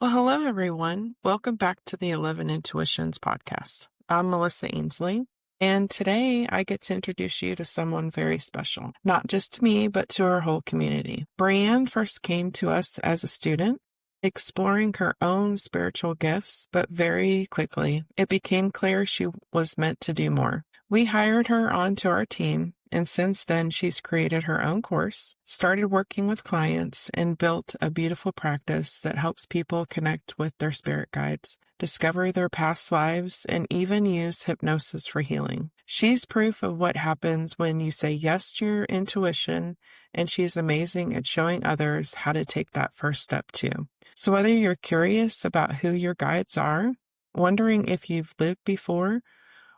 Well, hello, everyone. Welcome back to the 11 Intuitions podcast. I'm Melissa Ainsley, and today I get to introduce you to someone very special, not just to me, but to our whole community. Brienne first came to us as a student, exploring her own spiritual gifts, but very quickly it became clear she was meant to do more. We hired her onto our team, and since then she's created her own course, started working with clients, and built a beautiful practice that helps people connect with their spirit guides, discover their past lives, and even use hypnosis for healing. She's proof of what happens when you say yes to your intuition, and she's amazing at showing others how to take that first step too. So whether you're curious about who your guides are, wondering if you've lived before,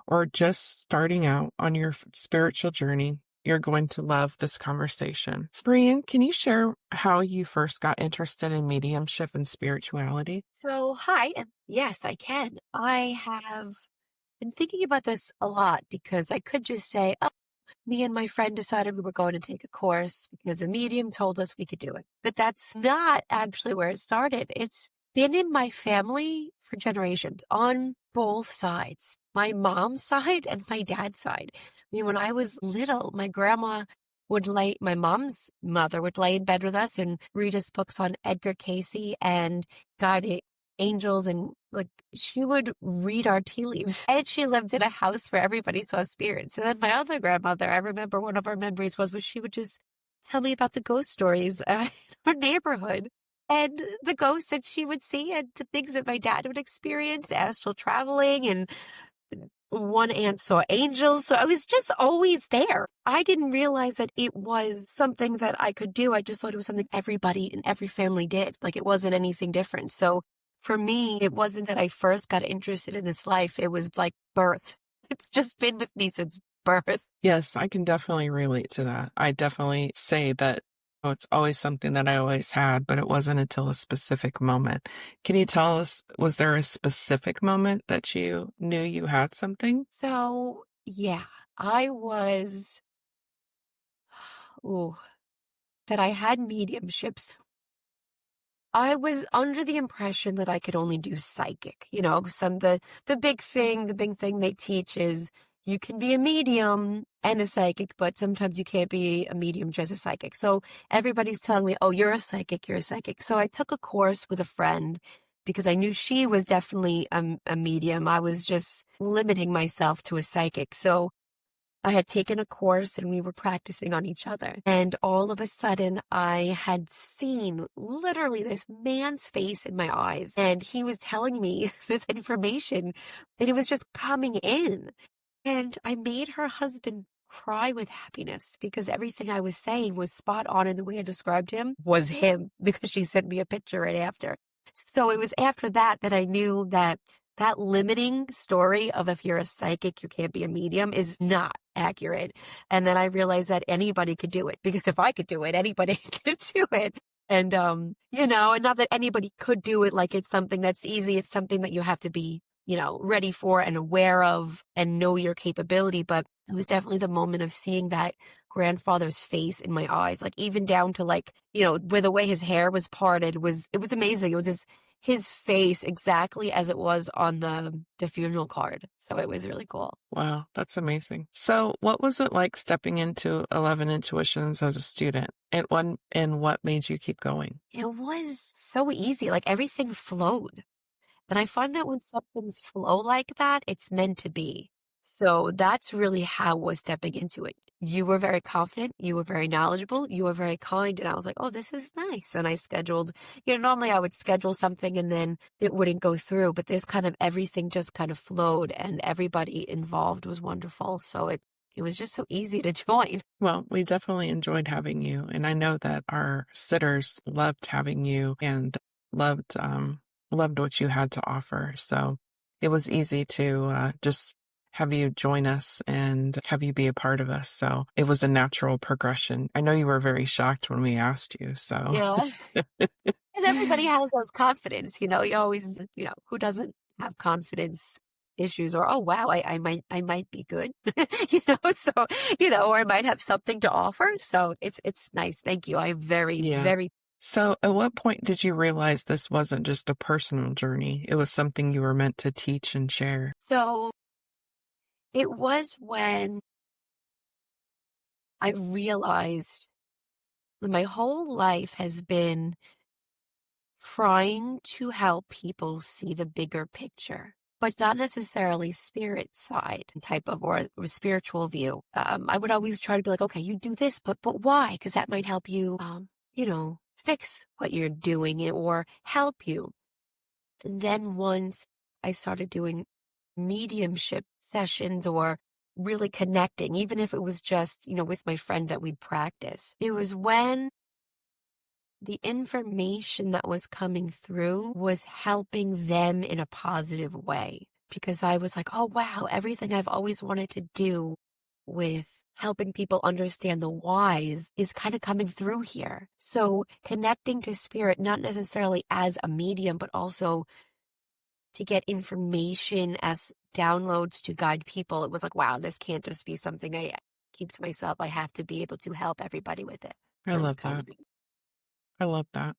or just starting out on your spiritual journey, you're going to love this conversation. Brienne, can you share how you first got interested in mediumship and spirituality? So, hi, and yes, I can. I have been thinking about this a lot because I could just say, oh, me and my friend decided we were going to take a course because a medium told us we could do it. But that's not actually where it started. It's been in my family for generations on both sides, my mom's side and my dad's side. I mean, when I was little, my mom's mother would lay in bed with us and read us books on Edgar Cayce and guided angels, and she would read our tea leaves. And she lived in a house where everybody saw spirits. And then my other grandmother, I remember one of our memories was she would just tell me about the ghost stories in our neighborhood. And the ghosts that she would see and the things that my dad would experience, astral traveling, and one aunt saw angels. So I was just always there. I didn't realize that it was something that I could do. I just thought it was something everybody in every family did. Like it wasn't anything different. So for me, it wasn't that I first got interested in this life. It was like birth. It's just been with me since birth. Yes, I can definitely relate to that. I definitely say that it's always something that I always had, but it wasn't until a specific moment. Can you tell us, was there a specific moment that you knew you had something? So, yeah, I was, that I had mediumships. I was under the impression that I could only do psychic. The big thing they teach is you can be a medium and a psychic, but sometimes you can't be a medium just a psychic. So everybody's telling me, oh, you're a psychic, you're a psychic. So I took a course with a friend because I knew she was definitely a medium. I was just limiting myself to a psychic. So I had taken a course and we were practicing on each other. And all of a sudden I had seen literally this man's face in my eyes. And he was telling me this information and it was just coming in. And I made her husband cry with happiness because everything I was saying was spot on, and the way I described him was him because she sent me a picture right after. So it was after that I knew that limiting story of if you're a psychic, you can't be a medium is not accurate. And then I realized that anybody could do it, because if I could do it, anybody could do it. And, and not that anybody could do it like it's something that's easy. It's something that you have to be, ready for and aware of and know your capability. But it was definitely the moment of seeing that grandfather's face in my eyes, like even down to where the way his hair was parted it was amazing. It was his face exactly as it was on the funeral card. So it was really cool. Wow, that's amazing. So what was it like stepping into 11 Intuitions as a student? And what made you keep going? It was so easy. Like everything flowed. And I find that when something's flow like that, it's meant to be. So that's really how I was stepping into it. You were very confident. You were very knowledgeable. You were very kind. And I was like, oh, this is nice. And I scheduled, normally I would schedule something and then it wouldn't go through. But this kind of everything just kind of flowed and everybody involved was wonderful. So it was just so easy to join. Well, we definitely enjoyed having you. And I know that our sitters loved having you and loved what you had to offer. So it was easy to just have you join us and have you be a part of us. So it was a natural progression. I know you were very shocked when we asked you. So yeah, because everybody has those confidence. You always, who doesn't have confidence issues, or oh wow, I might be good, so or I might have something to offer. So it's nice. Thank you. I'm very So, at what point did you realize this wasn't just a personal journey? It was something you were meant to teach and share. So it was when I realized that my whole life has been trying to help people see the bigger picture, but not necessarily spirit side type of or spiritual view. I would always try to be like, okay, you do this, but why? Because that might help you, fix what you're doing or help you. And then once I started doing mediumship sessions or really connecting, even if it was just, with my friend that we'd practice, it was when the information that was coming through was helping them in a positive way. Because I was like, oh, wow, everything I've always wanted to do with helping people understand the whys is kind of coming through here. So connecting to spirit, not necessarily as a medium, but also to get information as downloads to guide people. It was like, wow, this can't just be something I keep to myself. I have to be able to help everybody with it. I That was love kind that. of I love that.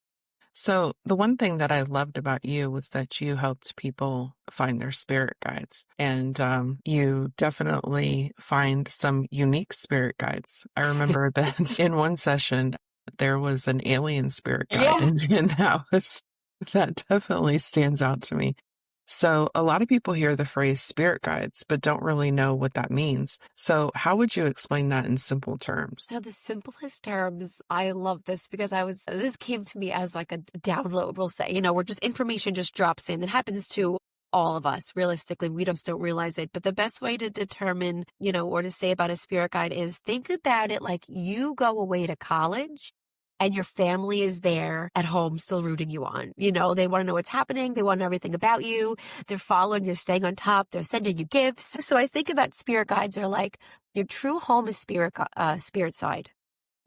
So, the one thing that I loved about you was that you helped people find their spirit guides. And you definitely find some unique spirit guides. I remember that in one session, there was an alien spirit guide, yeah. and that definitely stands out to me. So, a lot of people hear the phrase spirit guides, but don't really know what that means. So, how would you explain that in simple terms? So the simplest terms, I love this because this came to me as like a download, we'll say, where just information just drops in. That happens to all of us. Realistically, we just don't realize it. But the best way to determine, or to say about a spirit guide is think about it like you go away to college and your family is there at home still rooting you on. They want to know what's happening. They want to know everything about you. They're following, you're staying on top. They're sending you gifts. So I think about spirit guides are like your true home is spirit side.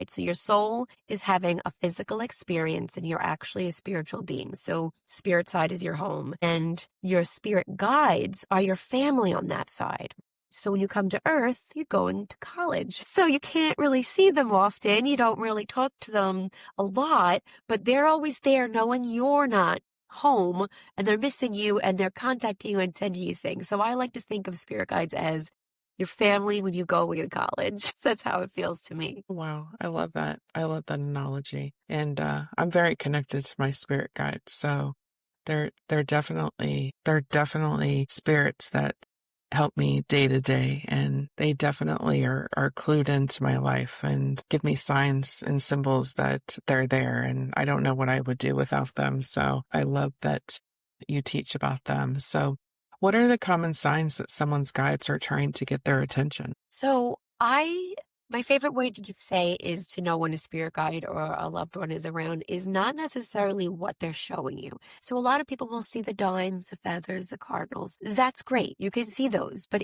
So your soul is having a physical experience and you're actually a spiritual being. So spirit side is your home and your spirit guides are your family on that side. So when you come to Earth, you're going to college. So you can't really see them often. You don't really talk to them a lot, but they're always there knowing you're not home and they're missing you and they're contacting you and sending you things. So I like to think of spirit guides as your family when you go away to college. That's how it feels to me. Wow, I love that. I love that analogy. And I'm very connected to my spirit guides. So they're definitely spirits that help me day to day, and they definitely are clued into my life and give me signs and symbols that they're there, and I don't know what I would do without them. So I love that you teach about them. So what are the common signs that someone's guides are trying to get their attention? So my favorite way to just say is to know when a spirit guide or a loved one is around is not necessarily what they're showing you. So a lot of people will see the dimes, the feathers, the cardinals. That's great. You can see those, but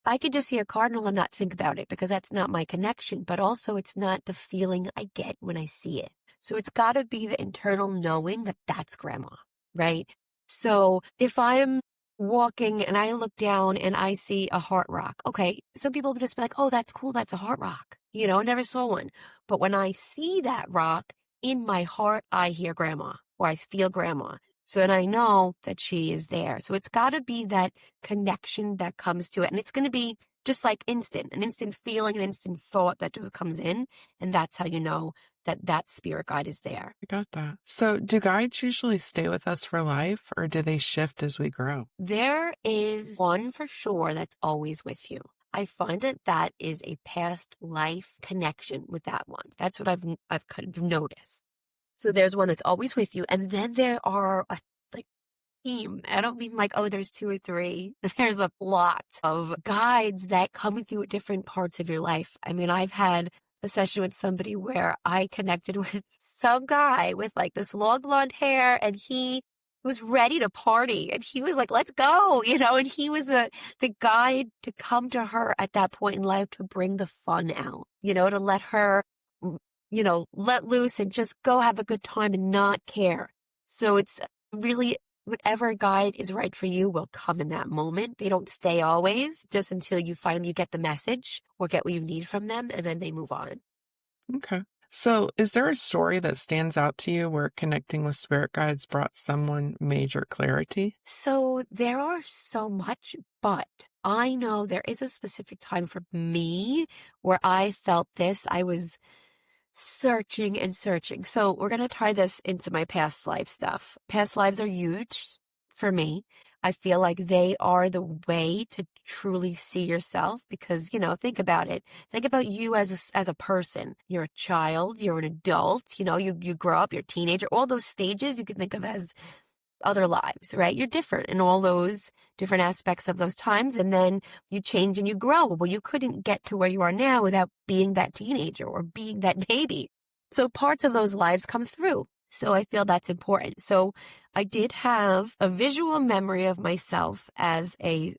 I could just see a cardinal and not think about it because that's not my connection, but also it's not the feeling I get when I see it. So it's got to be the internal knowing that that's grandma, right? So if I'm walking and I look down and I see a heart rock, okay, some people would just be like, oh, that's cool. That's a heart rock. I never saw one. But when I see that rock in my heart, I hear grandma or I feel grandma. So then I know that she is there. So it's got to be that connection that comes to it. And it's going to be just like an instant feeling, an instant thought that just comes in. And that's how you know that spirit guide is there. I got that. So do guides usually stay with us for life, or do they shift as we grow? There is one for sure that's always with you. I find that is a past life connection with that one. That's what I've kind of noticed. So there's one that's always with you. And then there are a team. I don't mean like, oh, there's 2 or 3. There's a lot of guides that come with you at different parts of your life. I mean, I've had a session with somebody where I connected with some guy with like this long blonde hair and he was ready to party and he was like, let's go, and he was the guide to come to her at that point in life to bring the fun out, to let her, let loose and just go have a good time and not care. So it's really whatever guide is right for you will come in that moment. They don't stay always, just until you finally get the message or get what you need from them, and then they move on. Okay. So, is there a story that stands out to you where connecting with spirit guides brought someone major clarity? So there are so much, but I know there is a specific time for me where I felt this. I was searching and searching. So we're going to tie this into my past life stuff. Past lives are huge for me. I feel like they are the way to truly see yourself because, think about it. Think about you as a person. You're a child, you're an adult, you grow up, you're a teenager. All those stages you can think of as other lives, right? You're different in all those different aspects of those times. And then you change and you grow. Well, you couldn't get to where you are now without being that teenager or being that baby. So parts of those lives come through. So I feel that's important. So I did have a visual memory of myself as a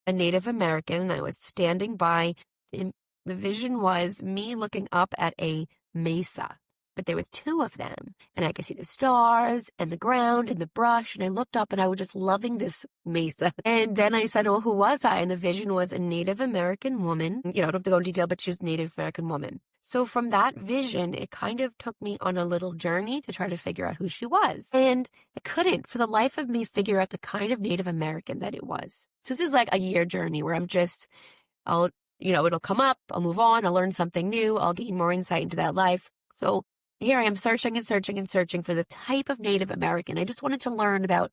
Native American. And I was standing by, and the vision was me looking up at a mesa. But there was two of them, and I could see the stars and the ground and the brush, and I looked up and I was just loving this mesa. And then I said, well, who was I? And the vision was a Native American woman. I don't have to go into detail, but she was a Native American woman. So from that vision, it kind of took me on a little journey to try to figure out who she was. And I couldn't, for the life of me, figure out the kind of Native American that it was. So this is like a year journey where it'll come up, I'll move on, I'll learn something new, I'll gain more insight into that life. So here I am searching and searching and searching for the type of Native American. I just wanted to learn about,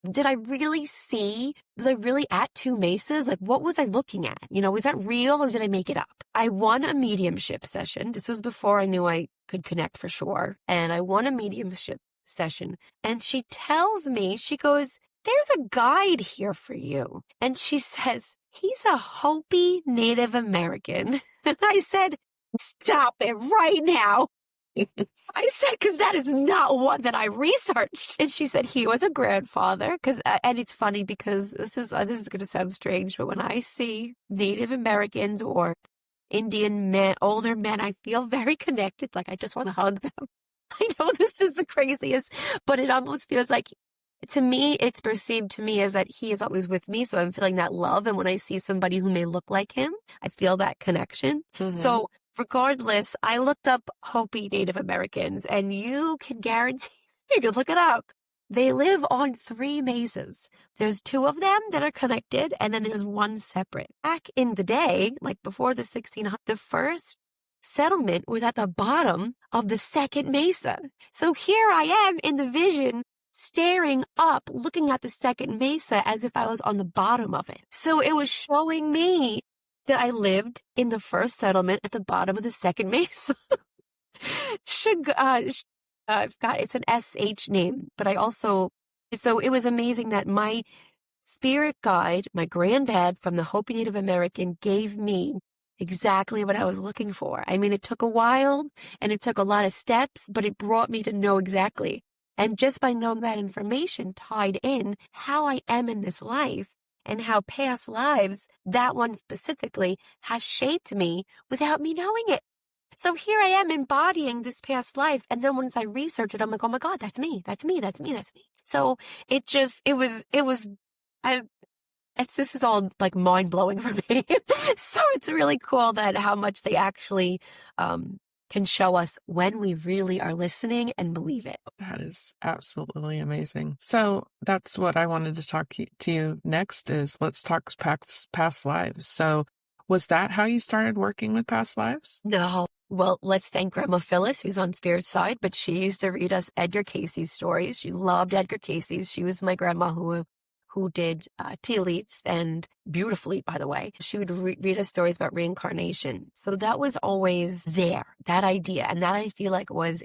did I really see, was I really at two mesas? Like, what was I looking at? Was that real or did I make it up? I won a mediumship session. This was before I knew I could connect for sure. And I won a mediumship session. And she tells me, she goes, there's a guide here for you. And she says, he's a Hopi Native American. And I said, stop it right now. I said, because that is not one that I researched. And she said he was a grandfather. And it's funny because this is going to sound strange, but when I see Native Americans or Indian men, older men, I feel very connected. Like I just want to hug them. I know this is the craziest, but it almost feels like, to me, it's perceived to me as that he is always with me. So I'm feeling that love. And when I see somebody who may look like him, I feel that connection. Mm-hmm. So regardless, I looked up Hopi Native Americans, and you can guarantee, you can look it up. They live on 3 mesas. There's 2 of them that are connected, and then there's 1 separate. Back in the day, like before the 1600s, the first settlement was at the bottom of the second mesa. So here I am in the vision, staring up, looking at the second mesa as if I was on the bottom of it. So it was showing me that I lived in the first settlement at the bottom of the second mesa. It's an SH name, but so it was amazing that my spirit guide, my granddad from the Hopi Native American, gave me exactly what I was looking for. I mean, it took a while and it took a lot of steps, but it brought me to know exactly. And just by knowing that information tied in how I am in this life, and how past lives, that one specifically, has shaped me without me knowing it. So here I am embodying this past life. And then once I research it, I'm like, oh my God, that's me. That's me. That's me. That's me. So this is all like mind blowing for me. So it's really cool that how much they actually, can show us when we really are listening and believe it. That is absolutely amazing. So that's what I wanted to talk to you next is let's talk past lives. So was that how you started working with past lives? No. Well, let's thank Grandma Phyllis, who's on Spirit's side, but she used to read us Edgar Cayce's stories. She loved Edgar Cayce's. She was my grandma who did tea leaves, and beautifully, by the way. She would read us stories about reincarnation. So that was always there, that idea. And that I feel like was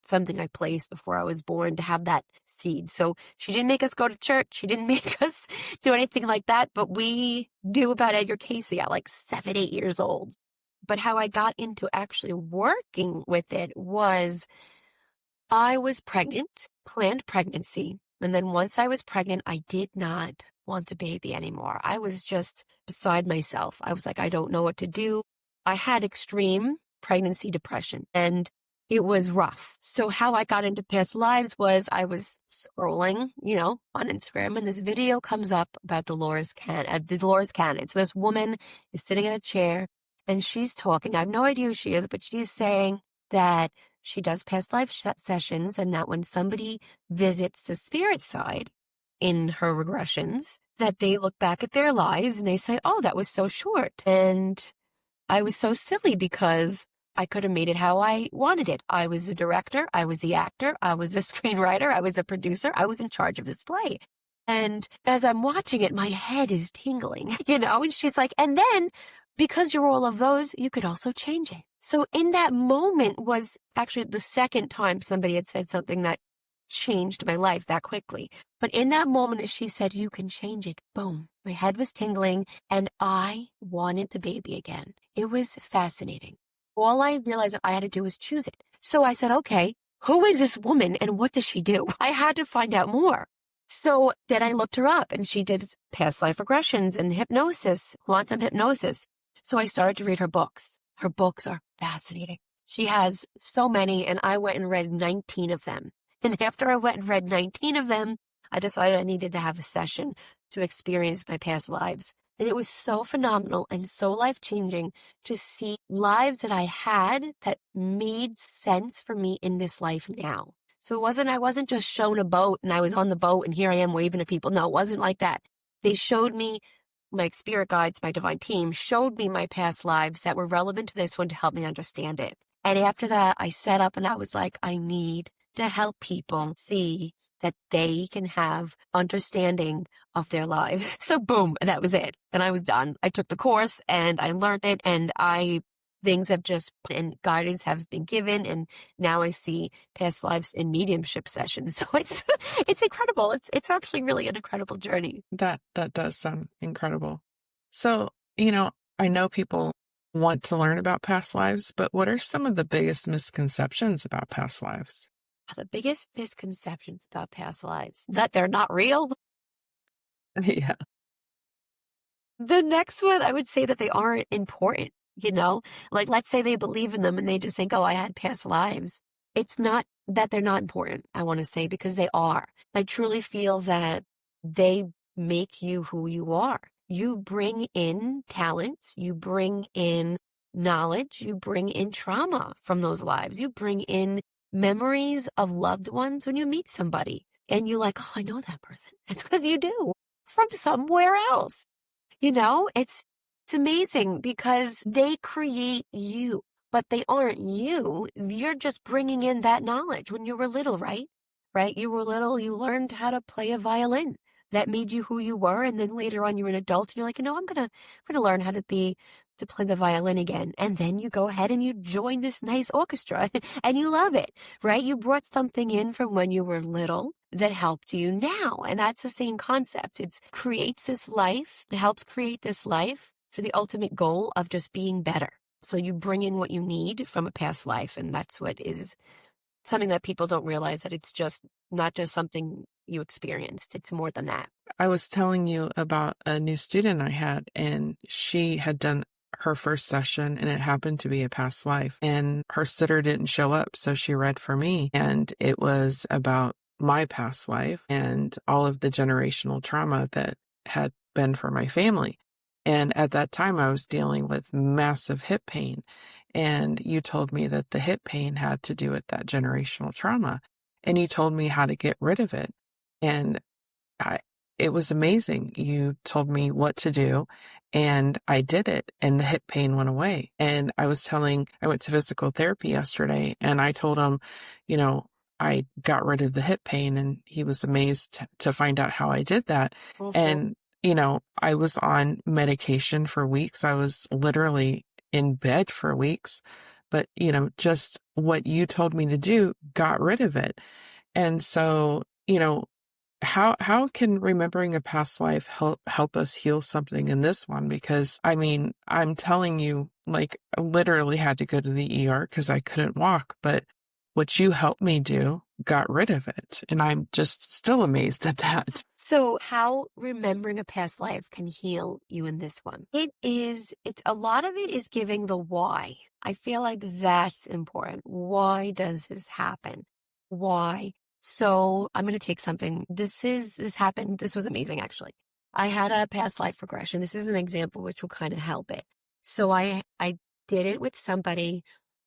something I placed before I was born to have that seed. So she didn't make us go to church. She didn't make us do anything like that. But we knew about Edgar Cayce at like 7, 8 years old. But how I got into actually working with it was I was pregnant, planned pregnancy. And then once I was pregnant, I did not want the baby anymore. I was just beside myself. I was like, I don't know what to do. I had extreme pregnancy depression and it was rough. So how I got into past lives was I was scrolling, on Instagram, and this video comes up about Dolores Cannon. So this woman is sitting in a chair and she's talking. I have no idea who she is, but she's saying, that she does past life sessions, and that when somebody visits the spirit side in her regressions, that they look back at their lives and they say, oh, that was so short. And I was so silly because I could have made it how I wanted it. I was the director. I was the actor. I was a screenwriter. I was a producer. I was in charge of this play. And as I'm watching it, my head is tingling, and she's like, and then because you're all of those, you could also change it. So in that moment was actually the second time somebody had said something that changed my life that quickly. But in that moment, as she said, you can change it, boom, my head was tingling and I wanted the baby again. It was fascinating. All I realized that I had to do was choose it. So I said, okay, who is this woman and what does she do? I had to find out more. So then I looked her up and she did past life regressions and hypnosis, quantum hypnosis. So I started to read her books. Her books are fascinating. She has so many, and I went and read 19 of them. And after I went and read 19 of them, I decided I needed to have a session to experience my past lives. And it was so phenomenal and so life-changing to see lives that I had that made sense for me in this life now. So I wasn't just shown a boat and I was on the boat and here I am waving at people. No, it wasn't like that. They showed me, my spirit guides, my divine team showed me my past lives that were relevant to this one to help me understand it. And after that, I sat up and I was like, I need to help people see that they can have understanding of their lives. So boom, and that was it. And I was done. I took the course and I learned it, and things have just, and guidance has been given, and now I see past lives in mediumship sessions. So it's incredible. It's actually really an incredible journey. That does sound incredible. So, I know people want to learn about past lives, but what are some of the biggest misconceptions about past lives? The biggest misconceptions about past lives, that they're not real. Yeah. The next one, I would say that they aren't important, like let's say they believe in them and they just think, oh, I had past lives. It's not that they're not important, I want to say, because they are. I truly feel that they make you who you are. You bring in talents, you bring in knowledge, you bring in trauma from those lives, you bring in memories of loved ones when you meet somebody and you're like, oh, I know that person. It's because you do from somewhere else. It's amazing because they create you, but they aren't you. You're just bringing in that knowledge when you were little, right? Right? You were little, you learned how to play a violin. That made you who you were. And then later on, you're an adult and you're like, I'm going to learn how to play the violin again. And then you go ahead and you join this nice orchestra and you love it, right? You brought something in from when you were little that helped you now. And that's the same concept. It creates this life. It helps create this life for the ultimate goal of just being better. So you bring in what you need from a past life. And that's what is something that people don't realize, that it's just not just something you experienced. It's more than that. I was telling you about a new student I had, and she had done her first session and it happened to be a past life, and her sitter didn't show up. So she read for me, and it was about my past life and all of the generational trauma that had been for my family. And at that time I was dealing with massive hip pain. And you told me that the hip pain had to do with that generational trauma. And you told me how to get rid of it. And it was amazing. You told me what to do and I did it, and the hip pain went away. And I went to physical therapy yesterday, and I told him, I got rid of the hip pain, and he was amazed to find out how I did that. Mhm. And, I was on medication for weeks. I was literally in bed for weeks, but, just what you told me to do got rid of it. And so, how can remembering a past life help us heal something in this one? Because I'm telling you, like, I literally had to go to the ER because I couldn't walk, but what you helped me do got rid of it. And I'm just still amazed at that. So how remembering a past life can heal you in this one? It's a lot of it is giving the why. I feel like that's important. Why does this happen? Why? So I'm going to take something. This happened. This was amazing, actually. I had a past life regression. This is an example which will kind of help it. So I did it with somebody,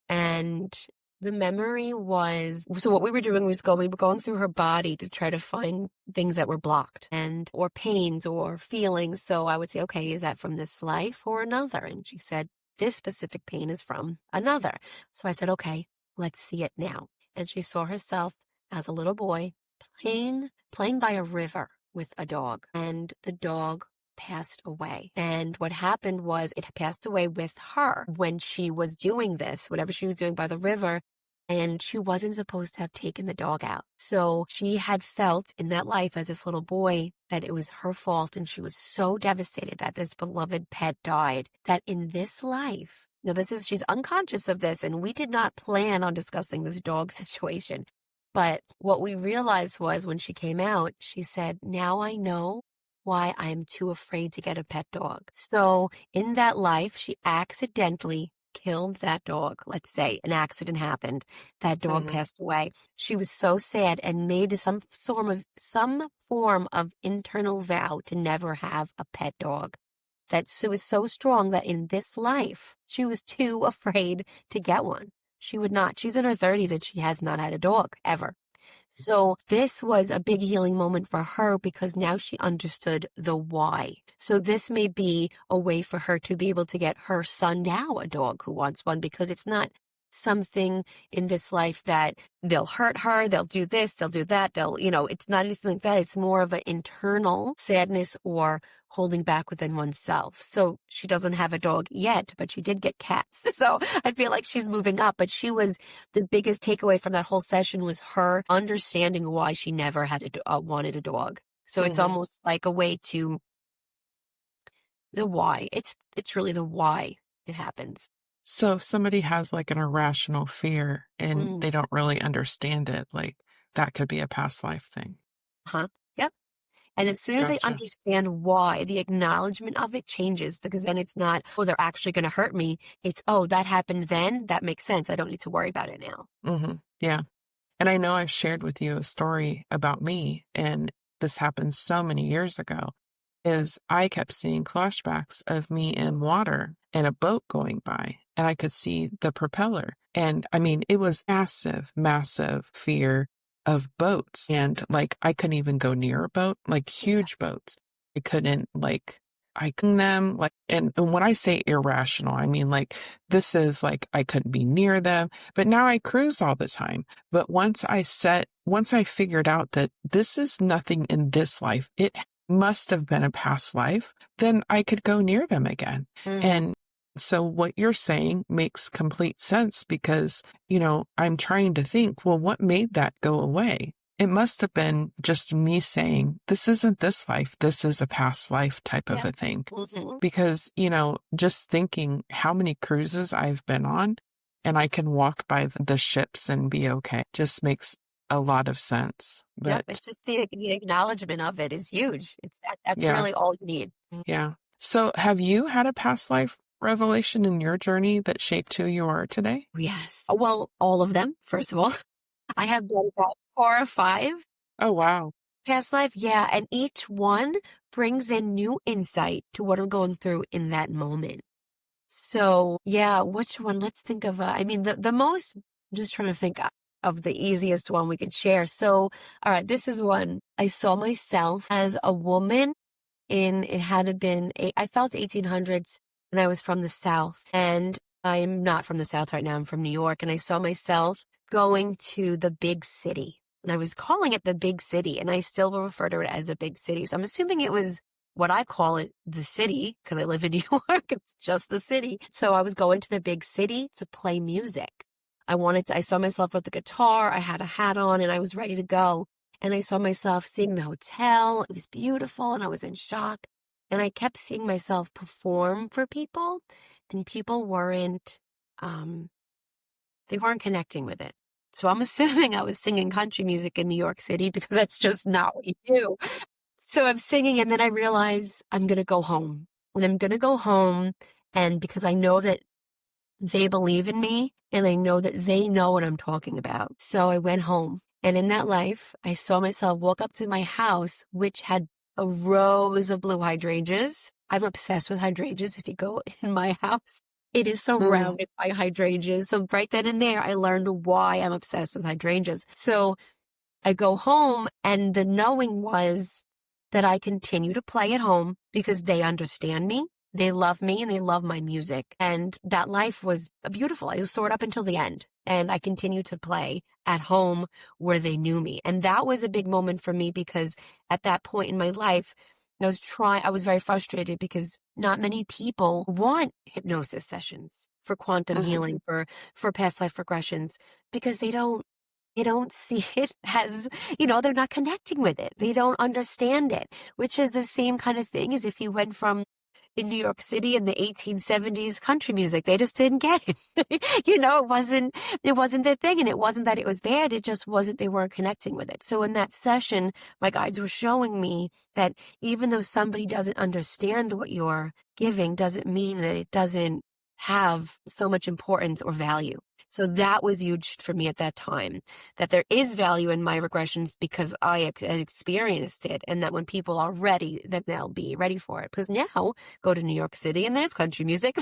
and The memory was, so what we were doing was we were going through her body to try to find things that were blocked and, or pains or feelings. So I would say, okay, is that from this life or another? And she said, this specific pain is from another. So I said, okay, let's see it now. And she saw herself as a little boy playing by a river with a dog, and the dog passed away. And what happened was it passed away with her when she was doing this, whatever she was doing by the river, and she wasn't supposed to have taken the dog out. So she had felt in that life as this little boy that it was her fault, and she was so devastated that this beloved pet died that in this life, now she's unconscious of this, and we did not plan on discussing this dog situation. But what we realized was when she came out, she said, now I know why I'm too afraid to get a pet dog. So in that life, she accidentally killed that dog. Let's say an accident happened. That dog passed away. She was so sad and made some form of internal vow to never have a pet dog. That she was so strong that in this life, she was too afraid to get one. She would not. She's in her 30s and she has not had a dog ever. So this was a big healing moment for her because now she understood the why. So this may be a way for her to be able to get her son now a dog who wants one, because it's not something in this life that they'll hurt her, they'll do this, they'll do that, it's not anything like that. It's more of an internal sadness or holding back within oneself. So she doesn't have a dog yet, but she did get cats. So I feel like she's moving up, but the biggest takeaway from that whole session was her understanding why she never had wanted a dog. So it's almost like a way to the why. It's really the why it happens. So if somebody has like an irrational fear and they don't really understand it, like that could be a past life thing. Yep. And as soon as they understand why, the acknowledgement of it changes, because then it's not, oh, they're actually going to hurt me. It's, oh, that happened then. That makes sense. I don't need to worry about it now. Yeah. And I know I've shared with you a story about me, and this happened so many years ago, is I kept seeing flashbacks of me in water and a boat going by, and I could see the propeller. And I mean, it was massive, massive fear of boats. And like, I couldn't even go near a boat, like huge boats. I couldn't them like, and when I say irrational, I mean like, this is like, I couldn't be near them, but now I cruise all the time. But once I figured out that this is nothing in this life, it must have been a past life, then I could go near them again. And so what you're saying makes complete sense, because, I'm trying to think, well, what made that go away? It must have been just me saying, this isn't this life, this is a past life type of a thing. Because, just thinking how many cruises I've been on and I can walk by the ships and be okay, just makes a lot of sense. But it's just the acknowledgement of it is huge. That's really all you need. Yeah. So have you had a past life revelation in your journey that shaped who you are today? Yes. Well, all of them, first of all. I have done about 4 or 5. Oh, wow. Past life, yeah. And each one brings in new insight to what I'm going through in that moment. So, yeah, which one? Let's think of, the most, just trying to think of the easiest one we could share. So, all right, this is one. I saw myself as a woman it had been, I felt 1800s, and I was from the South. And I'm not from the South right now. I'm from New York. And I saw myself going to the big city. And I was calling it the big city, and I still refer to it as a big city. So I'm assuming it was what I call it, the city, because I live in New York. It's just the city. So I was going to the big city to play music. I saw myself with a guitar. I had a hat on, and I was ready to go. And I saw myself seeing the hotel. It was beautiful, and I was in shock. And I kept seeing myself perform for people, and people weren't connecting with it. So I'm assuming I was singing country music in New York City, because that's just not what you do. So I'm singing, and then I realize I'm going to go home. And I'm going to go home, and because I know that they believe in me, and I know that they know what I'm talking about. So I went home. And in that life, I saw myself walk up to my house, which had a rows of blue hydrangeas. I'm obsessed with hydrangeas if you go in my house. It is Mm. surrounded by hydrangeas. So right then and there, I learned why I'm obsessed with hydrangeas. So I go home, and the knowing was that I continue to play at home because they understand me. They love me and they love my music. And that life was beautiful. I was soared up until the end. And I continued to play at home where they knew me. And that was a big moment for me because at that point in my life, I was very frustrated because not many people want hypnosis sessions for quantum Mhm. healing, for past life regressions, because they don't see it as, they're not connecting with it. They don't understand it, which is the same kind of thing as if you went from in New York City in the 1870s country music. They just didn't get it. It wasn't their thing. And it wasn't that it was bad. It just wasn't, they weren't connecting with it. So in that session, my guides were showing me that even though somebody doesn't understand what you're giving, doesn't mean that it doesn't have so much importance or value. So that was huge for me at that time, that there is value in my regressions because I experienced it, and that when people are ready, then they'll be ready for it. Because now, go to New York City and there's country music.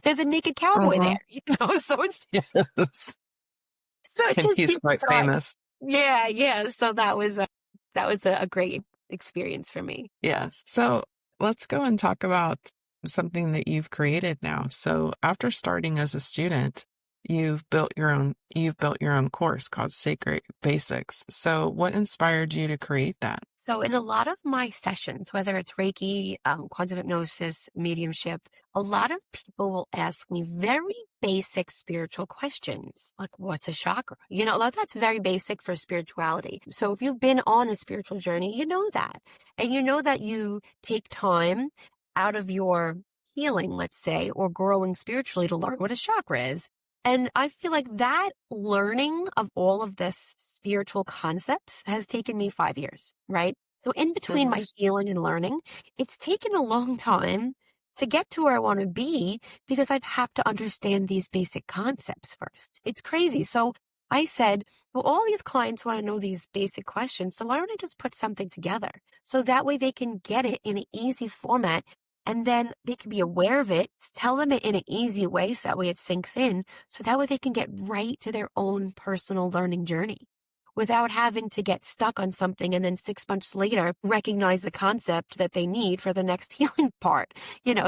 There's a naked cowboy Mhm. there, so Yes. it And just he's didn't quite thrive. famous. Yeah, yeah. So that was a great experience for me. Yes. So let's go and talk about something that you've created now. So after starting as a student, you've built your own course called Sacred Basics. So what inspired you to create that? So in a lot of my sessions, whether it's Reiki, quantum hypnosis, mediumship, a lot of people will ask me very basic spiritual questions, like what's a chakra? That's very basic for spirituality. So if you've been on a spiritual journey, you know that. And you know that you take time out of your healing, let's say, or growing spiritually to learn what a chakra is. And I feel like that learning of all of this spiritual concepts has taken me 5 years, right? So in between Mhm. my healing and learning, it's taken a long time to get to where I want to be because I have to understand these basic concepts first. It's crazy. So I said, well, all these clients want to know these basic questions. So why don't I just put something together? So that way they can get it in an easy format, and then they can be aware of it, tell them it in an easy way so that way it sinks in, so that way they can get right to their own personal learning journey without having to get stuck on something and then 6 months later recognize the concept that they need for the next healing part.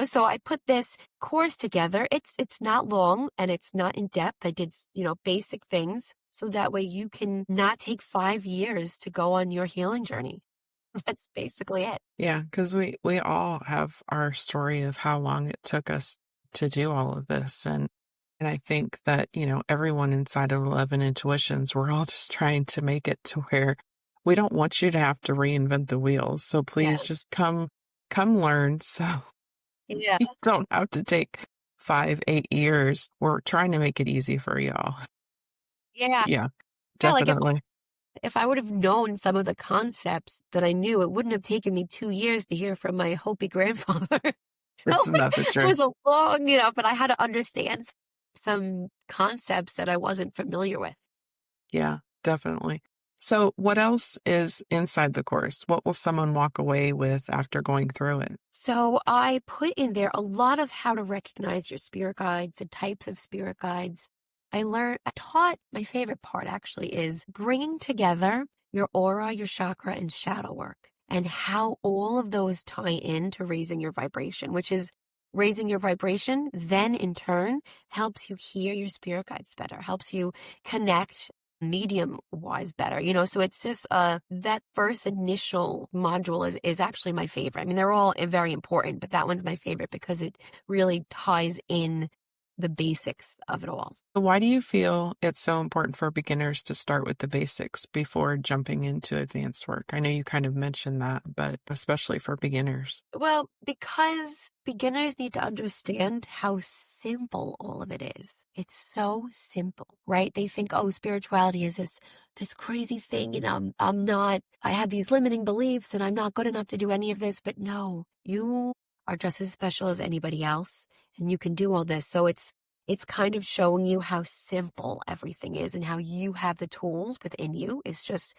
So I put this course together. It's not long and it's not in depth. I did, basic things so that way you can not take 5 years to go on your healing journey. That's basically it. Yeah, because we all have our story of how long it took us to do all of this. And I think that, everyone inside of 11 Intuitions, we're all just trying to make it to where we don't want you to have to reinvent the wheels. So please Yeah. just come learn so Yeah. you don't have to take 5, 8 years. We're trying to make it easy for y'all. Yeah. Yeah, Yeah. Like definitely. if I would have known some of the concepts that I knew, it wouldn't have taken me 2 years to hear from my Hopi grandfather. Isn't that the It was truth? a long, but I had to understand some concepts that I wasn't familiar with. Yeah, definitely. So what else is inside the course? What will someone walk away with after going through it? So I put in there a lot of how to recognize your spirit guides, the types of spirit guides. My favorite part actually is bringing together your aura, your chakra, and shadow work, and how all of those tie in to raising your vibration, which is raising your vibration, then in turn helps you hear your spirit guides better, helps you connect medium wise better, so it's just that first initial module is actually my favorite. I mean, they're all very important, but that one's my favorite because it really ties in the basics of it all. So why do you feel it's so important for beginners to start with the basics before jumping into advanced work? I know you kind of mentioned that, but especially for beginners. Well, because beginners need to understand how simple all of it is. It's so simple, right? They think, oh, spirituality is this crazy thing, and I have these limiting beliefs and I'm not good enough to do any of this. But no, you are just as special as anybody else and you can do all this. So it's kind of showing you how simple everything is and how you have the tools within you. It's just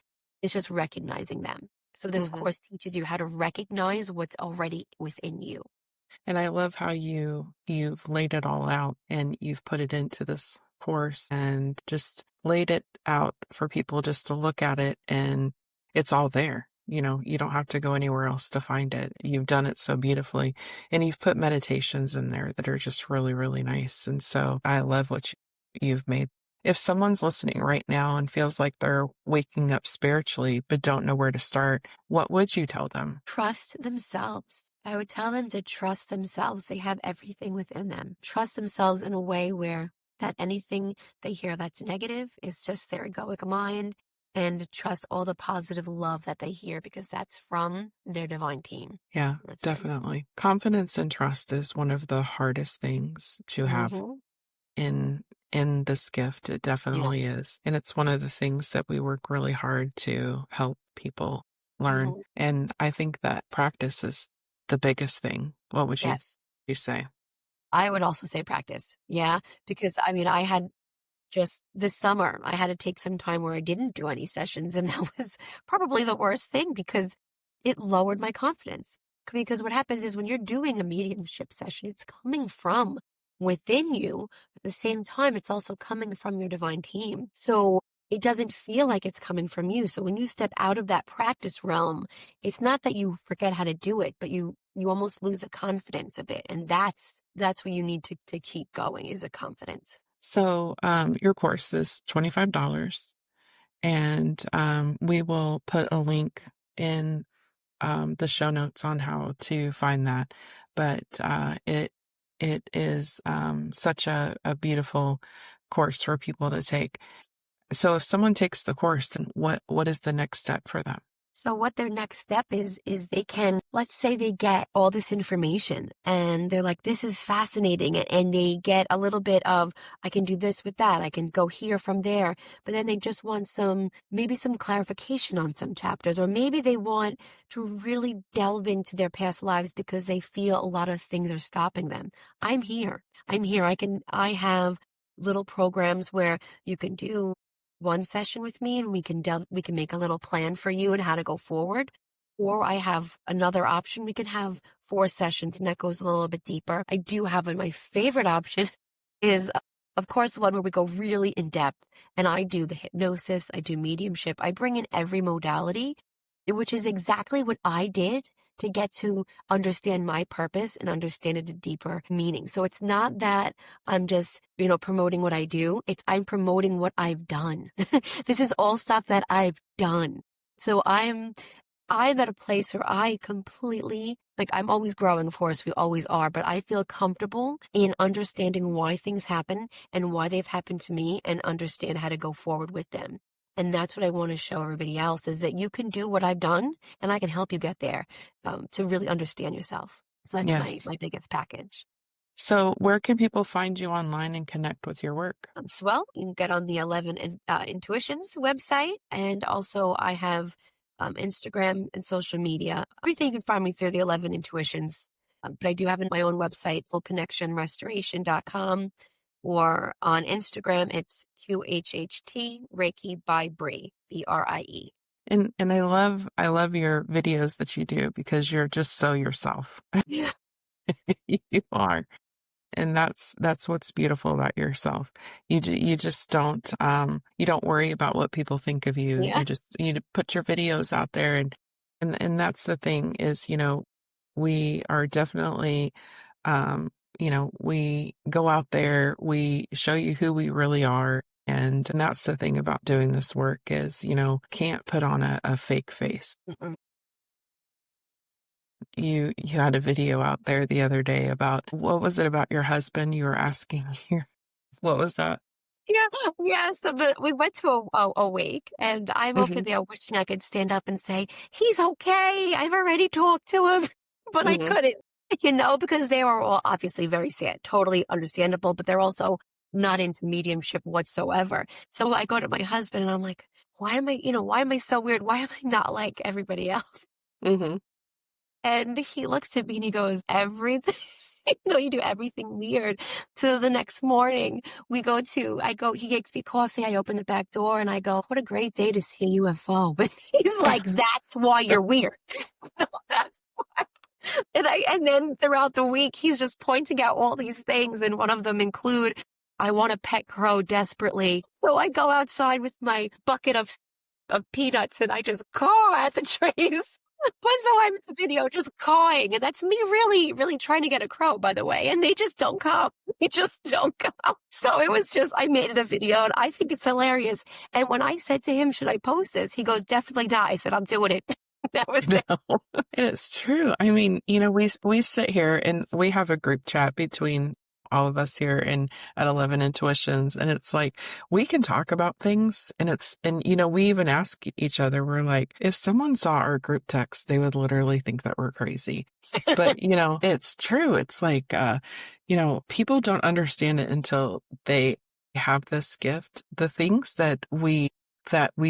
recognizing them. So this Hmm. course teaches you how to recognize what's already within you. And I love how you've laid it all out and you've put it into this course and just laid it out for people just to look at it, and it's all there. You don't have to go anywhere else to find it. You've done it so beautifully, and you've put meditations in there that are just really, really nice. And so I love what you've made. If someone's listening right now and feels like they're waking up spiritually but don't know where to start, what would you tell them? Trust themselves. I would tell them to trust themselves. They have everything within them. Trust themselves in a way where that anything they hear that's negative is just their egoic mind, and trust all the positive love that they hear because that's from their divine team. Yeah, That's it. definitely. Confidence and trust is one of the hardest things to have Mm-hmm. in this gift. It Yeah. definitely is. And it's one of the things that we work really hard to help people learn. Mm-hmm. And I think that practice is the biggest thing. What would Yes. you say? I would also say practice. Yeah. Because I mean, I had just this summer, I had to take some time where I didn't do any sessions. And that was probably the worst thing because it lowered my confidence. Because what happens is when you're doing a mediumship session, it's coming from within you. At the same time, it's also coming from your divine team. So it doesn't feel like it's coming from you. So when you step out of that practice realm, it's not that you forget how to do it, but you almost lose the confidence of it. And that's what you need to keep going, is a confidence. So, your course is $25, and we will put a link in the show notes on how to find that. But it is such a beautiful course for people to take. So if someone takes the course, then what is the next step for them? So what their next step is they can, let's say they get all this information and they're like, this is fascinating. And they get a little bit of, I can do this with that. I can go here from there. But then they just want maybe some clarification on some chapters, or maybe they want to really delve into their past lives because they feel a lot of things are stopping them. I'm here. I have little programs where you can do one session with me and we can make a little plan for you and how to go forward. Or I have another option. We can have 4 sessions and that goes a little bit deeper. I do have my favorite option is, of course, one where we go really in depth, and I do the hypnosis, I do mediumship, I bring in every modality, which is exactly what I did to get to understand my purpose and understand it a deeper meaning. So it's not that I'm just, promoting what I do. It's I'm promoting what I've done. This is all stuff that I've done. So I'm at a place where I completely, I'm always growing, of course, we always are, but I feel comfortable in understanding why things happen and why they've happened to me and understand how to go forward with them. And that's what I want to show everybody else, is that you can do what I've done and I can help you get there, to really understand yourself. So that's Yes. my biggest package. So where can people find you online and connect with your work? So, well, you can get on the 11 Intuitions website. And also I have Instagram and social media. Everything you can find me through the 11 Intuitions. But I do have my own website, soulconnectionrestoration.com. Or on Instagram, it's QHHT Reiki by Brie, Brie. And I love your videos that you do because you're just so yourself. Yeah. You are. And that's what's beautiful about yourself. You just don't you don't worry about what people think of you. Yeah. You put your videos out there, and that's the thing is, we are definitely we go out there, we show you who we really are. And that's the thing about doing this work is, can't put on a fake face. Mm-mm. You had a video out there the other day about, what was it about your husband? You were asking here. What was that? Yeah, yeah. So we went to a wake, and I'm over Hmm. there wishing I could stand up and say, he's okay. I've already talked to him, but I Hmm. couldn't, because they were all obviously very sad, totally understandable, but they're also not into mediumship whatsoever. So I go to my husband and I'm like, why am I so weird? Why am I not like everybody else? Hmm. And he looks at me and he goes, everything. You do everything weird. So the next morning he makes me coffee. I open the back door and I go, what a great day to see a UFO. But he's like, that's why you're weird. That's why. And then throughout the week, he's just pointing out all these things, and one of them include, I want a pet crow desperately. So I go outside with my bucket of peanuts and I just caw at the trees. But so I'm in the video just cawing, and that's me really, really trying to get a crow, by the way, and they just don't come. They just don't come. So it was just, I made it a video, and I think it's hilarious. And when I said to him, should I post this? He goes, definitely not. I said, I'm doing it. That was it. No. And it's true. I mean, we sit here and we have a group chat between all of us here at 11 Intuitions. And it's like, we can talk about things and we even ask each other, we're like, if someone saw our group text, they would literally think that we're crazy. But, it's true. It's like, people don't understand it until they have this gift. The things that we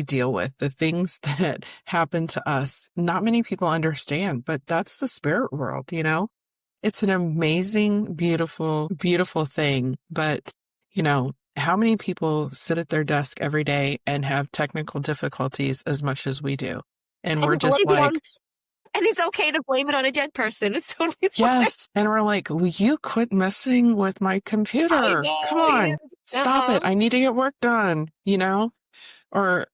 deal with, the things that happen to us, not many people understand, but that's the spirit world, It's an amazing, beautiful, beautiful thing. But, how many people sit at their desk every day and have technical difficulties as much as we do? And we're just like, and it's okay to blame it on a dead person. It's totally fine. Yes. And we're like, will you quit messing with my computer? Come on, stop it. I need to get work done, Or,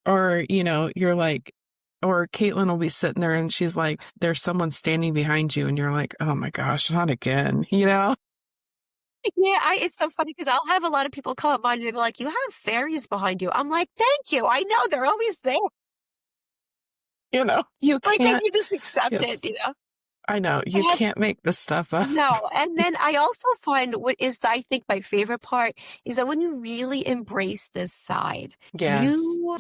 you're like, or Caitlin will be sitting there and she's like, there's someone standing behind you and you're like, oh my gosh, not again, Yeah, it's so funny because I'll have a lot of people come up behind me and be like, you have fairies behind you. I'm like, thank you. I know they're always there. You Like, can't. then you just accept Yes. it, I know. You can't make this stuff up. No. And then I also find what is, I think, my favorite part is that when you really embrace this side, Yes. you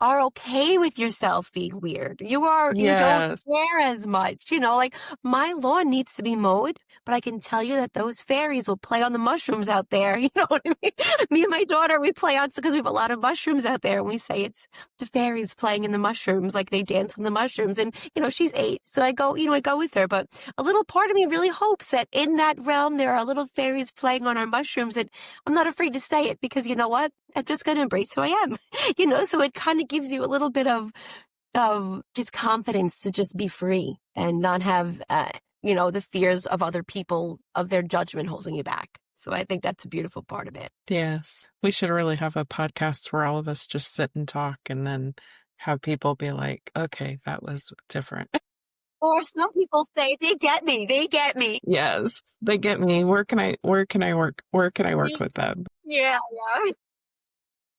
are okay with yourself being weird. You don't care as much. Like my lawn needs to be mowed, but I can tell you that those fairies will play on the mushrooms out there. You know what I mean? Me and my daughter, we play out because we have a lot of mushrooms out there, and we say it's the fairies playing in the mushrooms, like they dance on the mushrooms. And, she's 8, so I go with her. But a little part of me really hopes that in that realm, there are little fairies playing on our mushrooms, and I'm not afraid to say it because you know what? I'm just going to embrace who I am, so it kind of gives you a little bit of just confidence to just be free and not have, the fears of other people, of their judgment holding you back. So I think that's a beautiful part of it. Yes. We should really have a podcast where all of us just sit and talk and then have people be like, okay, that was different. Or some people say, they get me. Yes, they get me. Where can I work with them? Yeah.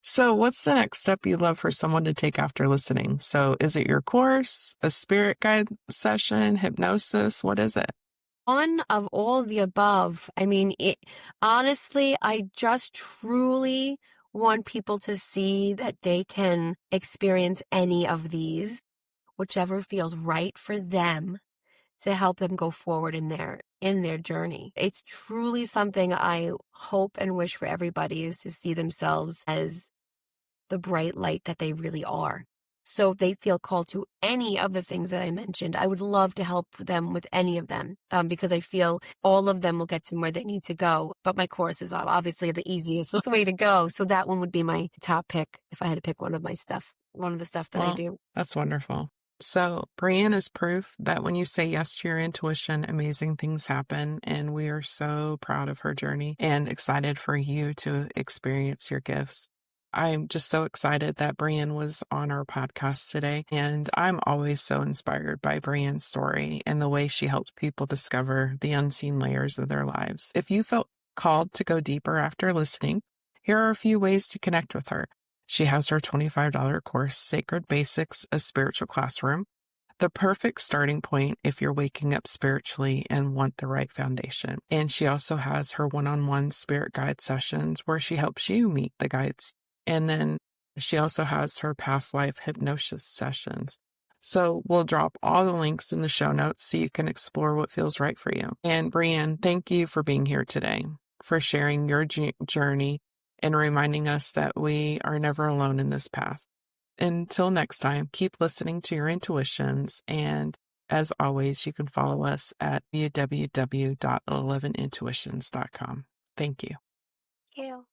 So what's the next step you'd love for someone to take after listening? So is it your course, a spirit guide session, hypnosis? What is it? One of all the above. I mean, honestly, I just truly want people to see that they can experience any of these, whichever feels right for them, to help them go forward in their journey. It's truly something I hope and wish for everybody, is to see themselves as the bright light that they really are. So if they feel called to any of the things that I mentioned, I would love to help them with any of them, because I feel all of them will get to where they need to go. But my course is obviously the easiest way to go. So that one would be my top pick if I had to pick one of the stuff that I do. That's wonderful. So Brienne is proof that when you say yes to your intuition, amazing things happen. And we are so proud of her journey and excited for you to experience your gifts. I'm just so excited that Brienne was on our podcast today. And I'm always so inspired by Brienne's story and the way she helps people discover the unseen layers of their lives. If you felt called to go deeper after listening, here are a few ways to connect with her. She has her $25 course, Sacred Basics, a Spiritual Classroom, the perfect starting point if you're waking up spiritually and want the right foundation. And she also has her one-on-one spirit guide sessions where she helps you meet the guides. And then she also has her past life hypnosis sessions. So we'll drop all the links in the show notes so you can explore what feels right for you. And Brienne, thank you for being here today, for sharing your journey and reminding us that we are never alone in this path. Until next time, keep listening to your intuitions. And as always, you can follow us at www.11intuitions.com. Thank you. Thank you.